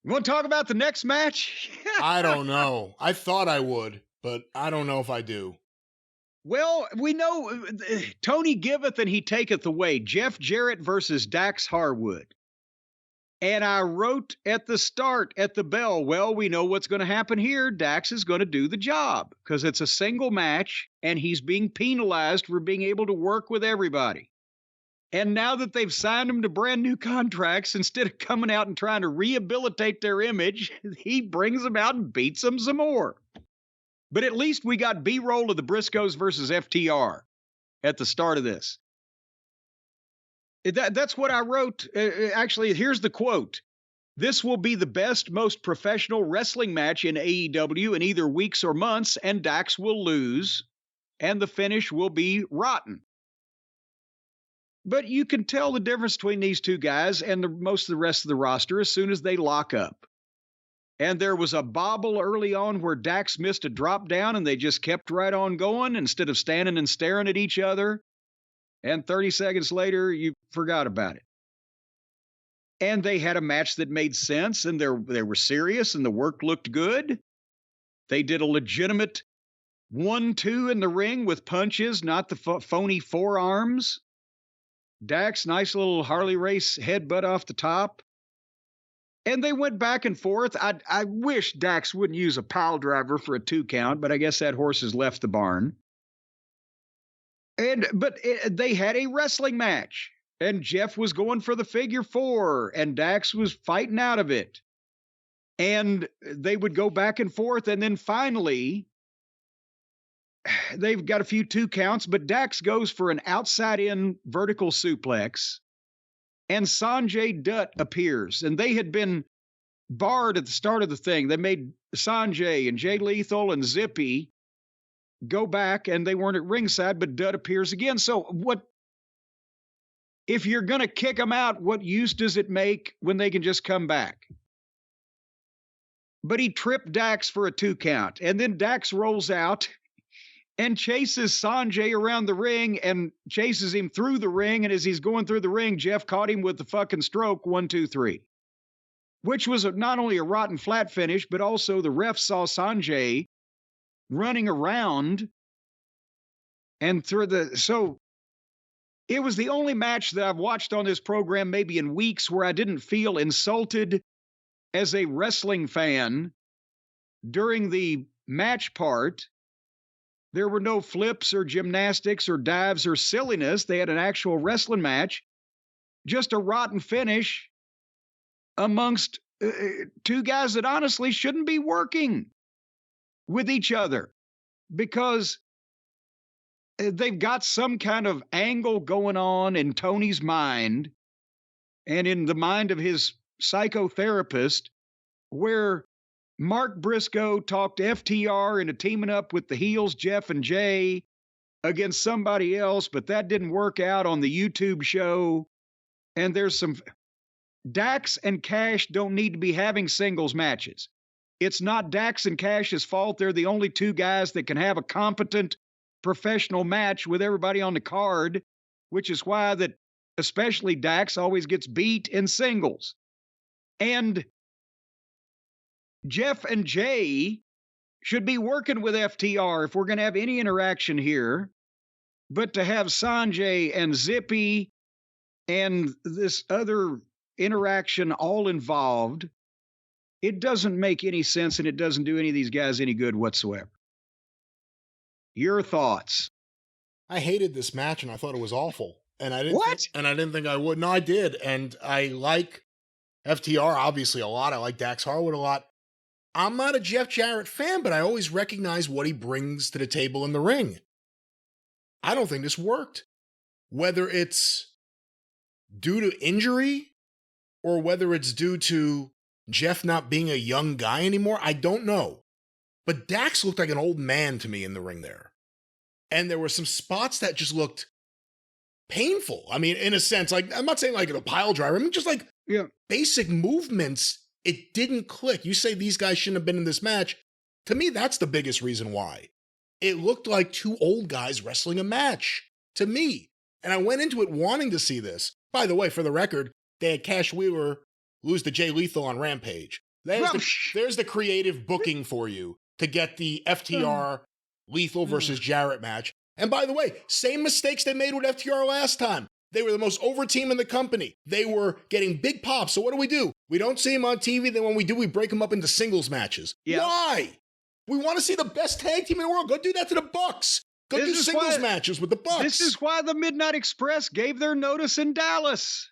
You want to talk about the next match? I don't know. I thought I would, but I don't know if I do. Well, we know Tony giveth and he taketh away. Jeff Jarrett versus Dax Harwood. And I wrote at the start, at the bell, well, we know what's going to happen here. Dax is going to do the job because it's a single match and he's being penalized for being able to work with everybody. And now that they've signed him to brand new contracts, instead of coming out and trying to rehabilitate their image, he brings them out and beats them some more. But at least we got B-roll of the Briscoes versus FTR at the start of this. That's what I wrote. Actually, here's the quote. This will be the best, most professional wrestling match in AEW in either weeks or months, and Dax will lose, and the finish will be rotten. But you can tell the difference between these two guys and most of the rest of the roster as soon as they lock up. And there was a bobble early on where Dax missed a drop down and they just kept right on going instead of standing and staring at each other. And 30 seconds later, you forgot about it. And they had a match that made sense and they were serious and the work looked good. They did a legitimate 1-2 in the ring with punches, not the phony forearms. Dax, nice little Harley race headbutt off the top. And they went back and forth. I wish Dax wouldn't use a pile driver for a 2 count, but I guess that horse has left the barn. But they had a wrestling match, and Jeff was going for the figure 4, and Dax was fighting out of it. And they would go back and forth, and then finally, they've got a few 2 counts, but Dax goes for an outside-in vertical suplex. And Sanjay Dutt appears, and they had been barred at the start of the thing. They made Sanjay and Jay Lethal and Zippy go back, and they weren't at ringside, but Dutt appears again. So what, if you're going to kick them out, what use does it make when they can just come back? But he tripped Dax for a 2 count, and then Dax rolls out and chases Sanjay around the ring and chases him through the ring. And as he's going through the ring, Jeff caught him with the fucking stroke, 1, 2, 3, which was not only a rotten flat finish, but also the ref saw Sanjay running around and so it was the only match that I've watched on this program, maybe in weeks, where I didn't feel insulted as a wrestling fan during the match part. There were no flips or gymnastics or dives or silliness. They had an actual wrestling match, just a rotten finish amongst 2 guys that honestly shouldn't be working with each other because they've got some kind of angle going on in Tony's mind and in the mind of his psychotherapist where Mark Briscoe talked FTR into teaming up with the heels, Jeff and Jay, against somebody else, but that didn't work out on the YouTube show. And there's some... Dax and Cash don't need to be having singles matches. It's not Dax and Cash's fault. They're the only 2 guys that can have a competent professional match with everybody on the card, which is why that especially Dax always gets beat in singles. And Jeff and Jay should be working with FTR if we're going to have any interaction here. But to have Sanjay and Zippy and this other interaction all involved, it doesn't make any sense, and it doesn't do any of these guys any good whatsoever. Your thoughts? I hated this match, and I thought it was awful. And I didn't What? And I didn't think I would. No, I did. And I like FTR obviously a lot. I like Dax Harwood a lot. I'm not a Jeff Jarrett fan, but I always recognize what he brings to the table in the ring. I don't think this worked. Whether it's due to injury or whether it's due to Jeff not being a young guy anymore, I don't know. But Dax looked like an old man to me in the ring there. And there were some spots that just looked painful. I mean, in a sense, like, I'm not saying like a pile driver. I mean, just like basic movements. It didn't click. You say these guys shouldn't have been in this match. To me, that's the biggest reason why. It looked like 2 old guys wrestling a match to me. And I went into it wanting to see this. By the way, for the record, they had Cash Wheeler lose to Jay Lethal on Rampage. There's the creative booking for you to get the FTR Lethal versus Jarrett match. And by the way, same mistakes they made with FTR last time. They were the most over team in the company. They were getting big pops. So what do? We don't see them on TV. Then when we do, we break them up into singles matches. Yeah. Why? We want to see the best tag team in the world. Go do that to the Bucks. Go do singles matches with the Bucks. This is why the Midnight Express gave their notice in Dallas.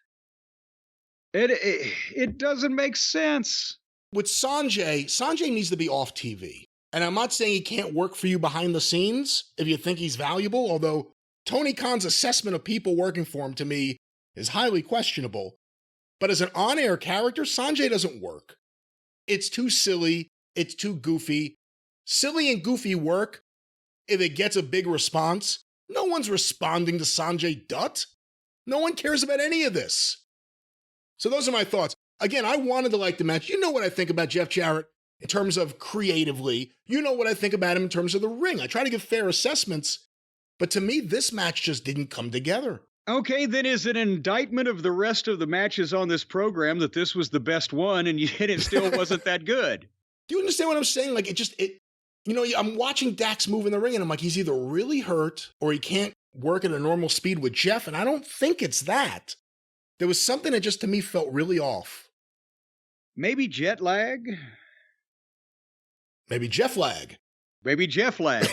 It doesn't make sense. With Sanjay needs to be off TV. And I'm not saying he can't work for you behind the scenes if you think he's valuable, although Tony Khan's assessment of people working for him to me is highly questionable. But as an on-air character, Sanjay doesn't work. It's too silly. It's too goofy. Silly and goofy work if it gets a big response. No one's responding to Sanjay Dutt. No one cares about any of this. So those are my thoughts. Again, I wanted to like the match. You know what I think about Jeff Jarrett in terms of creatively. You know what I think about him in terms of the ring. I try to give fair assessments, but to me, this match just didn't come together. Okay, then is it an indictment of the rest of the matches on this program that this was the best one and yet it still wasn't that good? Do you understand what I'm saying? Like, I'm watching Dax move in the ring and I'm like, he's either really hurt or he can't work at a normal speed with Jeff, and I don't think it's that. There was something that just to me felt really off. Maybe jet lag? Maybe Jeff lag. Maybe Jeff lag.